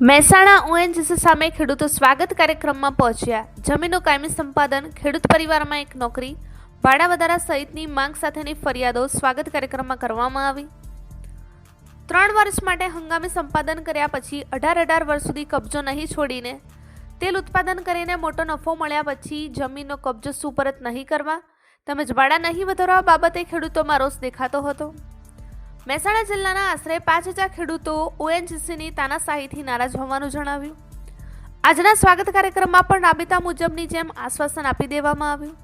Mehsana ONGC સામે ખેડૂતો સ્વાગત કાર્યક્રમમાં પહોંચ્યા। જમીનનું કાયમી સંપાદન, ખેડૂત પરિવારમાં એક નોકરી, ભાડા વધારા સહિતની માંગ સાથેની ફરિયાદો સ્વાગત કાર્યક્રમમાં કરવામાં આવી। 3 વર્ષ માટે હંગામી સંપાદન કર્યા પછી 18 વર્ષ સુધી કબજો નહીં છોડીને તેલ ઉત્પાદન કરીને મોટો નફો મળ્યા પછી જમીનનો કબજો સુપરત નહીં કરવા તેમજ ભાડા નહીં વધારવા બાબતે ખેડૂતોમાં રોષ દેખાતો હતો। મહેસાણા જિલ્લાના આશરે 5000 ખેડૂતો ઓએનજીસીની તાનાશાહીથી નારાજ હોવાનું જણાવ્યું। આજના સ્વાગત કાર્યક્રમમાં પણ રાબેતા મુજબની જેમ આશ્વાસન આપી દેવામાં આવ્યું।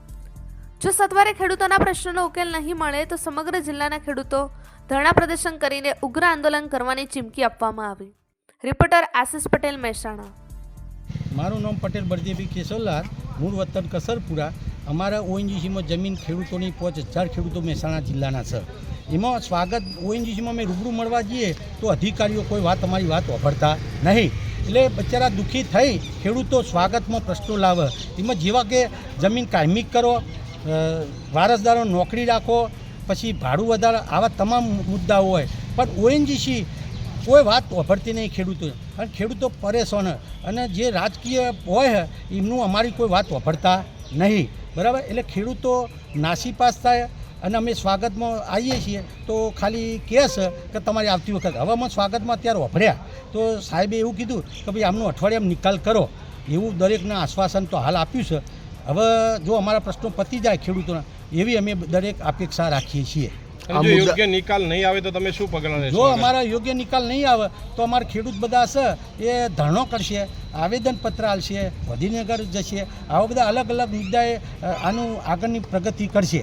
જો સત્વરે ખેડૂતોના પ્રશ્નોનો ઉકેલ નહીં મળે તો સમગ્ર જિલ્લાના ખેડૂતો ધરણા પ્રદર્શન કરીને ઉગ્ર આંદોલન કરવાની ચીમકી આપવામાં આવી। રિપોર્ટર આશિષ પટેલ, મહેસાણા। મારું નામ પટેલ બળદેવી કેશવલાલ, મૂળ વતન કસરપુરા। અમારા ઓએનજીસીમાં જમીન ખેડૂતોની 5000 ખેડૂતો મહેસાણા જિલ્લાના છે। એમાં સ્વાગત ઓએનજીસીમાં અમે રૂબરૂ મળવા જઈએ તો અધિકારીઓ કોઈ વાત અમારી વાત વાપરતા નહીં, એટલે બચારા દુઃખી થઈ ખેડૂતો સ્વાગતમાં પ્રશ્નો લાવે। એમાં જેવા કે જમીન કાયમી કરો, વારસદારો નોકરી રાખો, પછી ભાડું વધારે, આવા તમામ મુદ્દાઓ હોય, પણ ઓએનજીસી કોઈ વાત વાપરતી નહીં ખેડૂતો, અને ખેડૂતો પરેશાન અને જે રાજકીય હોય એમનું અમારી કોઈ વાત વાપરતા નહીં, બરાબર। એટલે ખેડૂતો નાસીપાસ થાય અને અમે સ્વાગતમાં આવીએ છીએ તો ખાલી કહે છે કે તમારી આવતી વખત હવે અમે સ્વાગતમાં અત્યારે વાપર્યા તો સાહેબે એવું કીધું કે ભાઈ આમનું અઠવાડિયામાં નિકાલ કરો, એવું દરેકને આશ્વાસન તો હાલ આપ્યું છે। હવે જો અમારા પ્રશ્નો પતી જાય ખેડૂતોના, એવી અમે દરેક અપેક્ષા રાખીએ છીએ। જો યોગ્ય નિકાલ નહીં આવે તો તમે શું પગલાં લેશો? જો અમારા યોગ્ય નિકાલ નહીં આવે તો અમારા ખેડૂત બધા છે એ ધરણો કરશે, આવેદનપત્ર આપશે, ગાંધીનગર જશે, આવા બધા અલગ અલગ મુદ્દાએ આનું આગળની પ્રગતિ કરશે।